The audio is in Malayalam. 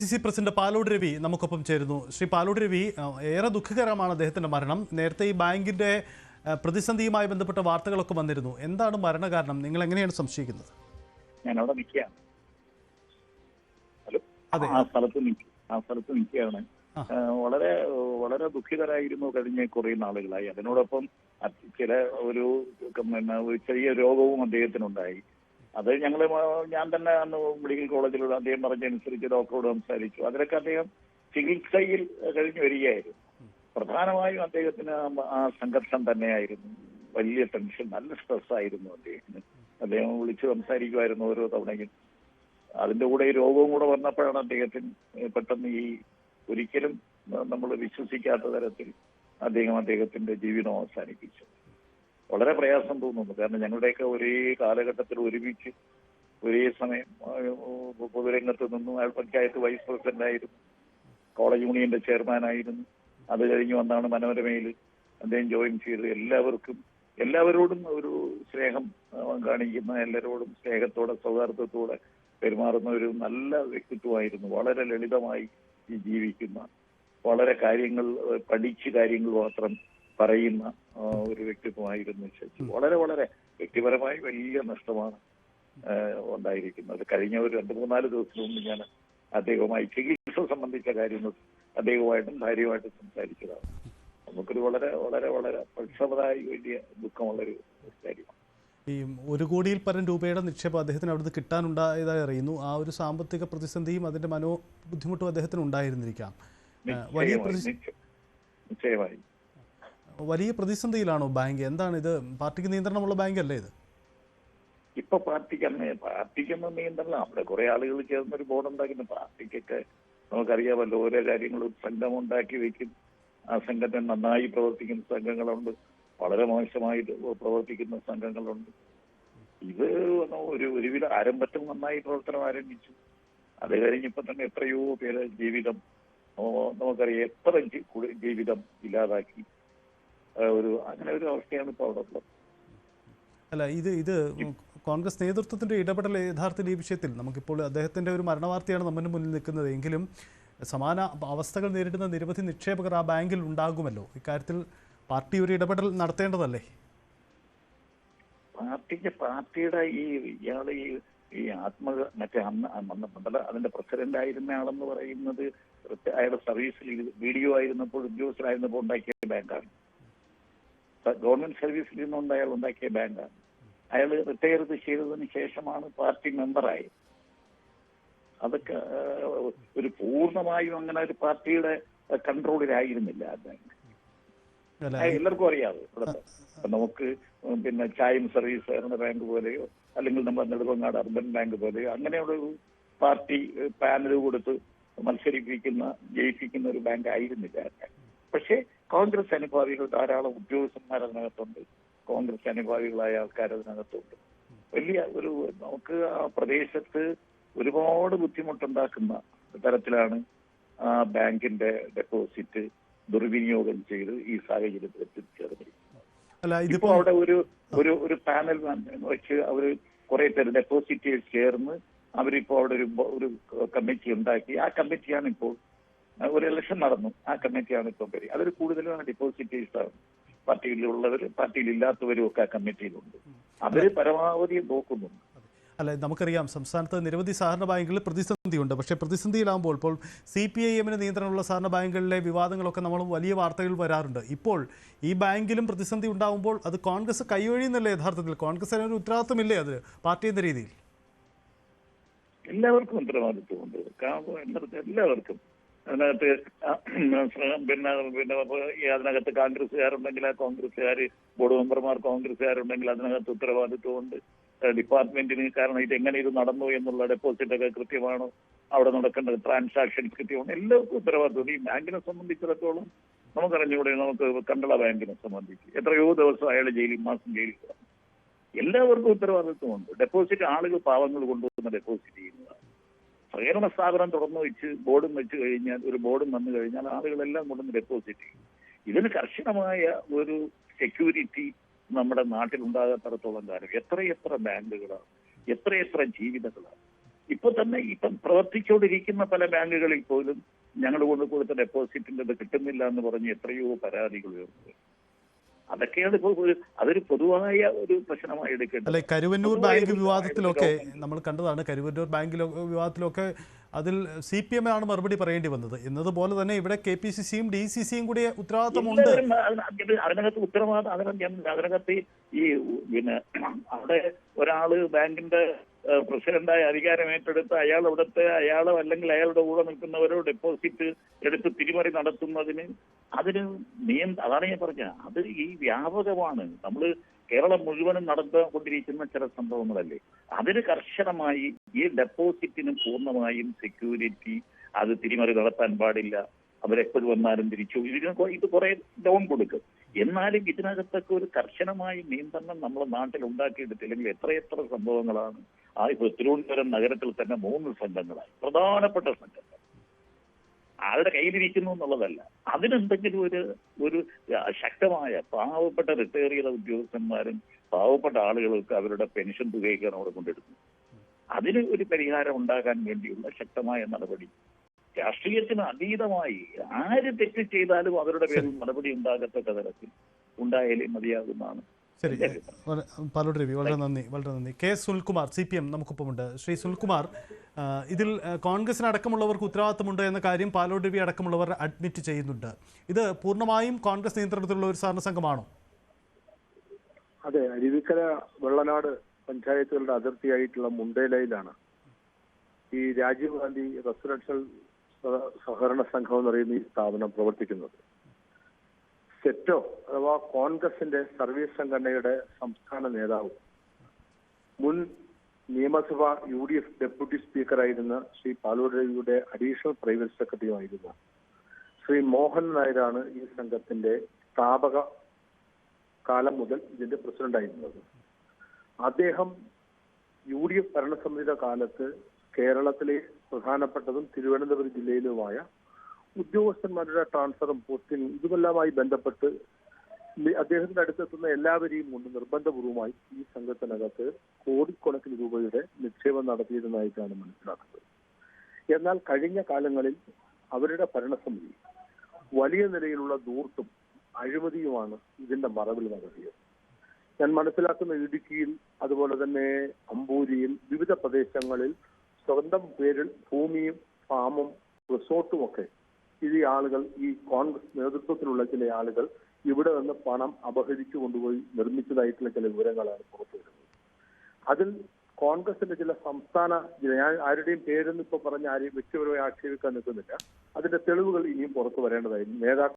സി പ്രസിഡന്റ് പാലോട് രവി നമുക്കൊപ്പം ചേരുന്നു. ശ്രീ പാലോട് രവി, ഏറെ ദുഃഖകരമാണ് അദ്ദേഹത്തിന്റെ മരണം. നേരത്തെ ഈ ബാങ്കിന്റെ പ്രതിസന്ധിയുമായി ബന്ധപ്പെട്ട വാർത്തകളൊക്കെ വന്നിരുന്നു. എന്താണ് മരണകാരണം? നിങ്ങൾ എങ്ങനെയാണ് സംശയിക്കുന്നത്? ഞാൻ അവിടെ നിൽക്കുകയാണ്. ഹലോ, ആ സ്ഥലത്ത് നിൽക്കുകയാണ്. വളരെ വളരെ ദുഃഖിതരായിരുന്നു കഴിഞ്ഞ കുറേ നാളുകളായി. അതിനോടൊപ്പം ചില ഒരു ചെറിയ രോഗവും അദ്ദേഹത്തിനുണ്ടായി. അത് ഞാൻ തന്നെ അന്ന് മെഡിക്കൽ കോളേജിലൂടെ അദ്ദേഹം പറഞ്ഞതനുസരിച്ച് ഡോക്ടറോട് സംസാരിച്ചു. അതിലൊക്കെ അദ്ദേഹം ചികിത്സയിൽ കഴിഞ്ഞു വരികയായിരുന്നു. പ്രധാനമായും അദ്ദേഹത്തിന് ആ സംഘർഷം തന്നെയായിരുന്നു. വലിയ ടെൻഷൻ, നല്ല സ്ട്രെസ് ആയിരുന്നു അദ്ദേഹത്തിന്. അദ്ദേഹം വിളിച്ച് സംസാരിക്കുമായിരുന്നു ഓരോ തവണയും. അതിന്റെ കൂടെ ഈ രോഗവും കൂടെ വന്നപ്പോഴാണ് അദ്ദേഹത്തിന് പെട്ടെന്ന് ഈ ഒരിക്കലും നമ്മൾ വിശ്വസിക്കാത്ത തരത്തിൽ അദ്ദേഹത്തിന്റെ ജീവിതം അവസാനിപ്പിച്ചു. വളരെ പ്രയാസം തോന്നുന്നു. കാരണം ഞങ്ങളുടെയൊക്കെ ഒരേ കാലഘട്ടത്തിൽ ഒരുമിച്ച് ഒരേ സമയം പൊതുരംഗത്ത് നിന്നും അയാൾ പഞ്ചായത്ത് വൈസ് പ്രസിഡന്റ് ആയിരുന്നു, കോളേജ് യൂണിയന്റെ ചെയർമാനായിരുന്നു. അത് കഴിഞ്ഞ് വന്നാണ് മനോരമയിൽ അദ്ദേഹം ജോയിൻ ചെയ്ത്. എല്ലാവരോടും ഒരു സ്നേഹം കാണിക്കുന്ന, എല്ലാവരോടും സ്നേഹത്തോടെ സൗഹാർദ്ദത്തോടെ പെരുമാറുന്ന ഒരു നല്ല വ്യക്തിത്വമായിരുന്നു. വളരെ ലളിതമായി ജീവിക്കുന്ന, വളരെ പഠിച്ച് കാര്യങ്ങൾ മാത്രം പറയുന്ന ഒരു വ്യക്തിത്വമായിരുന്നു ശശി. വളരെ വളരെ വ്യക്തിപരമായി വലിയ നഷ്ടമാണ് ഉണ്ടായിരിക്കുന്നത്. കഴിഞ്ഞ ഒരു 2-3-4 ദിവസത്തിന് മുമ്പ് ഞാൻ അദ്ദേഹവുമായി ചികിത്സ സംബന്ധിച്ച കാര്യങ്ങൾ അദ്ദേഹവുമായിട്ടും ഭാര്യയുമായിട്ടും സംസാരിച്ചതാണ്. നമുക്കൊരു വളരെ വളരെ വളരെ പ്രക്ഷോഭമായി വലിയ ദുഃഖമുള്ളൊരു കാര്യമാണ്. ഈ 1 കോടിയിൽ പരം രൂപയുടെ നിക്ഷേപം അദ്ദേഹത്തിന് അവിടുന്ന് കിട്ടാനുണ്ടായതായി അറിയുന്നു. ആ ഒരു സാമ്പത്തിക പ്രതിസന്ധിയും അതിന്റെ ബുദ്ധിമുട്ടും അദ്ദേഹത്തിന് ഉണ്ടായിരുന്നിരിക്കാം. നിശ്ചയമായി വലിയ പ്രതിസന്ധിയിലാണോ ബാങ്ക്? എന്താണ് ഇത്? പാർട്ടിക്ക് നിയന്ത്രണമുള്ള ബാങ്ക് അല്ലേ ഇത്? ഇപ്പൊ പാർട്ടിക്കൊന്നും നിയന്ത്രണം. അവിടെ കുറെ ആളുകൾ ചേർന്നൊരു ബോർഡ് ഉണ്ടാക്കുന്നു. പാർട്ടിക്കൊക്കെ നമുക്കറിയാമല്ലോ, ഓരോ കാര്യങ്ങളും സംഘം ഉണ്ടാക്കി വെക്കും. ആ സംഘത്തിന് നന്നായി പ്രവർത്തിക്കുന്ന സംഘങ്ങളുണ്ട്, വളരെ മോശമായി പ്രവർത്തിക്കുന്ന സംഘങ്ങളുണ്ട്. ഇത് ഒരുവിധ ആരംഭത്തിൽ നന്നായി പ്രവർത്തനം ആരംഭിച്ചു. അത് കഴിഞ്ഞിപ്പോ തന്നെ എത്രയോ പേര് ജീവിതം നമുക്കറിയാം, എത്ര ജീവിതം ഇല്ലാതാക്കി. അങ്ങനെ ഒരു അവസ്ഥയാണ് ഇപ്പോൾ അവിടെ ഉള്ളത്. അല്ല, ഇത് കോൺഗ്രസ് നേതൃത്വത്തിന്റെ ഇടപെടൽ യഥാർത്ഥത്തിൽ ഈ വിഷയത്തിൽ നമുക്കിപ്പോൾ അദ്ദേഹത്തിന്റെ ഒരു മരണവാർത്തയാണ് നമ്മുടെ മുന്നിൽ നിൽക്കുന്നത്. എങ്കിലും സമാന അവസ്ഥകൾ നേരിടുന്ന നിരവധി നിക്ഷേപകർ ആ ബാങ്കിൽ ഉണ്ടാകുമല്ലോ. ഇക്കാര്യത്തിൽ പാർട്ടി ഒരു ഇടപെടൽ നടത്തേണ്ടതല്ലേ? പാർട്ടിയുടെ ഇയാള് ഈ അതിന്റെ പ്രസിഡന്റ് ആയിരുന്ന ആളെന്ന് പറയുന്നത് അയാളുടെ സർവീസിൽ വീഡിയോ ആയിരുന്നപ്പോൾ, ഉദ്യോഗസ്ഥനായിരുന്നപ്പോൾ ഉണ്ടാക്കിയ ബാങ്കാണ്. ഗവൺമെന്റ് സർവീസിൽ നിന്നുകൊണ്ട് അയാൾ ഉണ്ടാക്കിയ ബാങ്കാണ്. അയാൾ റിട്ടയർ ചെയ്തതിന് ശേഷമാണ് പാർട്ടി മെമ്പറായത്. അതൊക്കെ ഒരു പൂർണ്ണമായും അങ്ങനെ ഒരു പാർട്ടിയുടെ കൺട്രോളിലായിരുന്നില്ല ആ ബാങ്ക്. എല്ലാവർക്കും അറിയാതെ ഇവിടുത്തെ നമുക്ക് ചായം സർവീസ് സഹകരണ ബാങ്ക് പോലെയോ അല്ലെങ്കിൽ നമ്മുടെ നെടുമങ്ങാട് അർബൻ ബാങ്ക് പോലെയോ അങ്ങനെയുള്ള ഒരു പാർട്ടി പാനൽ കൊടുത്ത് ജയിപ്പിക്കുന്ന ഒരു ബാങ്ക് ആയിരുന്നില്ല. പക്ഷേ കോൺഗ്രസ് അനുഭാവികൾ ധാരാളം ഉദ്യോഗസ്ഥന്മാർ അതിനകത്തുണ്ട്, കോൺഗ്രസ് അനുഭാവികളായ ആൾക്കാർ അതിനകത്തുണ്ട്. വലിയ നമുക്ക് ആ പ്രദേശത്ത് ഒരുപാട് ബുദ്ധിമുട്ടുണ്ടാക്കുന്ന തരത്തിലാണ് ആ ബാങ്കിന്റെ ഡെപ്പോസിറ്റ് ദുർവിനിയോഗം ചെയ്ത് ഈ സാഹചര്യത്തിൽ എത്തിച്ചേർന്നിരിക്കുന്നത്. ഇപ്പോ അവിടെ ഒരു പാനൽ വെച്ച് അവര് കുറെ പേര് ഡെപ്പോസിറ്റേഴ്സ് ചേർന്ന് അവരിപ്പോ അവിടെ ഒരു കമ്മിറ്റി ഉണ്ടാക്കി. ആ കമ്മിറ്റിയാണ് ഇപ്പോൾ ഒരു ഇലക്ഷൻ നടന്നു. ആ കമ്മിറ്റിയാണ് ഇപ്പോൾ അതിൽ കൂടുതലും ഡെപ്പോസിറ്റേഴ്സ് ആണ്. പാർട്ടിയിലുള്ളവരും പാർട്ടിയിലില്ലാത്തവരും ഒക്കെ ആ കമ്മിറ്റിയിലുണ്ട്. അവര് പരമാവധി നോക്കുന്നുണ്ട്. അല്ല, നമുക്കറിയാം സംസ്ഥാനത്ത് നിരവധി സഹകരണ ബാങ്കുകളിൽ പ്രതിസന്ധിയുണ്ട്. പക്ഷേ പ്രതിസന്ധിയിലാകുമ്പോൾ ഇപ്പോൾ CPIM നിയന്ത്രണമുള്ള സഹകരണ ബാങ്കുകളിലെ വിവാദങ്ങളൊക്കെ നമ്മൾ വലിയ വാർത്തകൾ വരാറുണ്ട്. ഇപ്പോൾ ഈ ബാങ്കിലും പ്രതിസന്ധി ഉണ്ടാകുമ്പോൾ അത് കോൺഗ്രസ് കൈയൊഴിയുന്നല്ലേ? യഥാർത്ഥത്തിൽ കോൺഗ്രസ് അതിനൊരു ഉത്തരവാദിത്വമില്ലേ അത് പാർട്ടി എന്ന രീതിയിൽ? എല്ലാവർക്കും ഉത്തരവാദിത്വമുണ്ട്. എല്ലാവർക്കും അതിനകത്ത് അതിനകത്ത് കോൺഗ്രസ്സുകാരുണ്ടെങ്കിൽ ആ കോൺഗ്രസ്സുകാർ, ബോർഡ് മെമ്പർമാർ കോൺഗ്രസ്സുകാരുണ്ടെങ്കിൽ അതിനകത്ത് ഉത്തരവാദിത്വമുണ്ട് ഡിപ്പാർട്ട്മെന്റിന്. കാരണം ഇതെങ്ങനെ ഇത് നടന്നു എന്നുള്ള ഡെപ്പോസിറ്റ് ഒക്കെ കൃത്യമാണോ, അവിടെ നടക്കേണ്ട ട്രാൻസാക്ഷൻസ് കൃത്യമാണ്, എല്ലാവർക്കും ഉത്തരവാദിത്വം. ഈ ബാങ്കിനെ സംബന്ധിച്ചിടത്തോളം നമുക്കറിഞ്ഞുകൂടെ, നമുക്ക് കണ്ടള ബാങ്കിനെ സംബന്ധിച്ച് എത്രയോ ദിവസം അയാൾ മാസം ജയിലിൽ കിടന്നു. എല്ലാവർക്കും ഉത്തരവാദിത്വമുണ്ട്. ഡെപ്പോസിറ്റ് ആളുകൾ പാവങ്ങൾ കൊണ്ടുവന്ന് ഡെപ്പോസിറ്റ് ചെയ്യുന്നതാണ്. സഹകരണ സ്ഥാപനം തുറന്നു വെച്ച് ബോർഡും വെച്ച് കഴിഞ്ഞാൽ, ഒരു ബോർഡും വന്നു കഴിഞ്ഞാൽ ആളുകളെല്ലാം കൊണ്ടുവന്ന് ഡെപ്പോസിറ്റ് ചെയ്യും. ഇതിന് കർശനമായ ഒരു സെക്യൂരിറ്റി നമ്മുടെ നാട്ടിലുണ്ടാകാത്തടത്തോളം കാലം എത്രയെത്ര ബാങ്കുകളാണ്, എത്രയെത്ര ജീവിതങ്ങളാണ്. ഇപ്പൊ തന്നെ ഇപ്പം പ്രവർത്തിച്ചുകൊണ്ടിരിക്കുന്ന പല ബാങ്കുകളിൽ പോലും ഞങ്ങൾ കൊണ്ട് കൊടുത്ത ഡെപ്പോസിറ്റിന്റെ ഇത് കിട്ടുന്നില്ല എന്ന് പറഞ്ഞ് എത്രയോ പരാതികൾ ഉയർന്നു. അതൊക്കെയാണ് ഇപ്പോൾ അതൊരു പൊതുവായ ഒരു പ്രശ്നമായി എടുക്കേണ്ടത്. അല്ലെ, കരുവന്നൂർ ബാങ്ക് വിവാദത്തിലൊക്കെ നമ്മൾ കണ്ടതാണ്. കരുവന്നൂർ ബാങ്ക് വിവാദത്തിലൊക്കെ അതിൽ CPM ആണ് മറുപടി പറയേണ്ടി വന്നത് എന്നതുപോലെ തന്നെ ഇവിടെ KPCCയും DCCയും കൂടി ഉത്തരവാദിത്തമുണ്ട്. അതിനകത്ത് ഉത്തരവാദിത്തം അതിനകത്ത് ഈ പിന്നെ അവിടെ ഒരാള് ബാങ്കിന്റെ പ്രസിഡന്റായ അധികാരം ഏറ്റെടുത്ത് അയാളോ അല്ലെങ്കിൽ അയാളുടെ കൂടെ നിൽക്കുന്നവരോ ഡെപ്പോസിറ്റ് എടുത്ത് തിരിമറി നടത്തുന്നതിന് അതാണ് ഞാൻ പറഞ്ഞത്. അത് ഈ വ്യാപകമാണ്. നമ്മൾ കേരളം മുഴുവനും നടന്നുകൊണ്ടിരിക്കുന്ന ചില സംഭവങ്ങളല്ലേ. അതിന് കർശനമായി ഈ ഡെപ്പോസിറ്റിന് പൂർണ്ണമായും സെക്യൂരിറ്റി, അത് തിരിമറി നടത്താൻ പാടില്ല, അവരെപ്പോഴും വന്നാലും തിരിച്ചു ഇത് കുറെ ലോൺ കൊടുക്കും. എന്നാലും ഇതിനകത്തൊക്കെ ഒരു കർശനമായ നിയന്ത്രണം നമ്മുടെ നാട്ടിൽ ഉണ്ടാക്കിയെടുത്തില്ലെങ്കിൽ എത്രയെത്ര സംഭവങ്ങളാണ്. ഇപ്പോൾ തിരുവനന്തപുരം നഗരത്തിൽ തന്നെ 3 സംഘങ്ങളായി, പ്രധാനപ്പെട്ട സംഘങ്ങൾ ആരുടെ കയ്യിലിരിക്കുന്നു എന്നുള്ളതല്ല. അതിനെന്തെങ്കിലും ഒരു ശക്തമായ പാവപ്പെട്ട റിട്ടയർ ചെയ്ത ഉദ്യോഗസ്ഥന്മാരും പാവപ്പെട്ട ആളുകൾക്ക് അവരുടെ പെൻഷൻ തുകയൊക്കെയാണ് അവിടെ കൊണ്ടെടുക്കുന്നത്. അതിന് ഒരു പരിഹാരം ഉണ്ടാകാൻ വേണ്ടിയുള്ള ശക്തമായ നടപടി, രാഷ്ട്രീയത്തിന് അതീതമായി ആര് തെറ്റ് ചെയ്താലും അവരുടെ പേരിൽ നടപടി ഉണ്ടാകത്തക്ക തരത്തിൽ ഉണ്ടായാലേ മതിയാകുന്നതാണ്. ശരി, പാലോട് രവി, വളരെ നന്ദി. K. സുനിൽകുമാർ CPM നമുക്കൊപ്പമുണ്ട്. ശ്രീ സുനിൽകുമാർ, ഇതിൽ കോൺഗ്രസിന് അടക്കമുള്ളവർക്ക് ഉത്തരവാദിത്തമുണ്ട് എന്ന കാര്യം പാലോട് രവി അടക്കമുള്ളവർ അഡ്മിറ്റ് ചെയ്യുന്നുണ്ട്. ഇത് പൂർണ്ണമായും കോൺഗ്രസ് നിയന്ത്രണത്തിലുള്ള ഒരു സഹകരണ സംഘമാണോ? അതെ, അരുവിക്കര വെള്ളനാട് പഞ്ചായത്തുകളുടെ അതിർത്തിയായിട്ടുള്ള മുണ്ടേലയിലാണ് ഈ രാജീവ് ഗാന്ധി റെസിഡൻഷ്യൽ സഹകരണ സംഘം എന്ന് പറയുന്ന ഈ സ്ഥാപനം പ്രവർത്തിക്കുന്നത്. സെറ്റോ അഥവാ കോൺഗ്രസിന്റെ സർവീസ് സംഘടനയുടെ സംസ്ഥാന നേതാവും മുൻ നിയമസഭ UDF ഡെപ്യൂട്ടി സ്പീക്കറായിരുന്ന ശ്രീ പാലോട് രവിയുടെ അഡീഷണൽ പ്രൈവറ്റ് സെക്രട്ടറിയുമായിരുന്ന ശ്രീ മോഹൻ നായരാണ് ഈ സംഘത്തിന്റെ സ്ഥാപക കാലം മുതൽ ഇതിന്റെ പ്രസിഡന്റായിരുന്നത്. അദ്ദേഹം UDF ഭരണസമിതിയുടെ കാലത്ത് കേരളത്തിലെ പ്രധാനപ്പെട്ടതും തിരുവനന്തപുരം ജില്ലയിലുമായ ഉദ്യോഗസ്ഥന്മാരുടെ ട്രാൻസ്ഫറും പോസ്റ്റിംഗും ഇതുമെല്ലാമായി ബന്ധപ്പെട്ട് അദ്ദേഹത്തിന്റെ അടുത്തെത്തുന്ന എല്ലാവരെയും കൊണ്ട് നിർബന്ധപൂർവമായി ഈ സംഘത്തിനകത്ത് കോടിക്കണക്കിന് രൂപയുടെ നിക്ഷേപം നടത്തിയിരുന്നതായിട്ടാണ് മനസ്സിലാക്കുന്നത്. എന്നാൽ കഴിഞ്ഞ കാലങ്ങളിൽ അവരുടെ ഭരണസമിതി വലിയ നിലയിലുള്ള ധൂർത്തും അഴിമതിയുമാണ് ഇതിന്റെ മറവിൽ നടത്തിയത്. ഞാൻ മനസ്സിലാക്കുന്ന ഇടുക്കിയിൽ, അതുപോലെ തന്നെ അമ്പൂരിയിൽ, വിവിധ പ്രദേശങ്ങളിൽ സ്വന്തം പേരിൽ ഭൂമിയും ഫാമും റിസോർട്ടും ഒക്കെ ഈ ആളുകൾ, ഈ കോൺഗ്രസ് നേതൃത്വത്തിലുള്ള ചില ആളുകൾ ഇവിടെ നിന്ന് പണം അപഹരിച്ചു കൊണ്ടുപോയി നിർമ്മിച്ചതായിട്ടുള്ള ചില വിവരങ്ങളാണ് പുറത്തു വരുന്നത്. അതിൽ കോൺഗ്രസിന്റെ ചില സംസ്ഥാന, ഞാൻ ആരുടെയും പേരൊന്നും ഇപ്പൊ പറഞ്ഞ് ആരെയും വ്യക്തിപരമായി ആക്ഷേപിക്കാൻ നിൽക്കുന്നില്ല, അതിന്റെ തെളിവുകൾ ഇനിയും പുറത്തു വരേണ്ടതായിരുന്നു. നേതാക്കൾ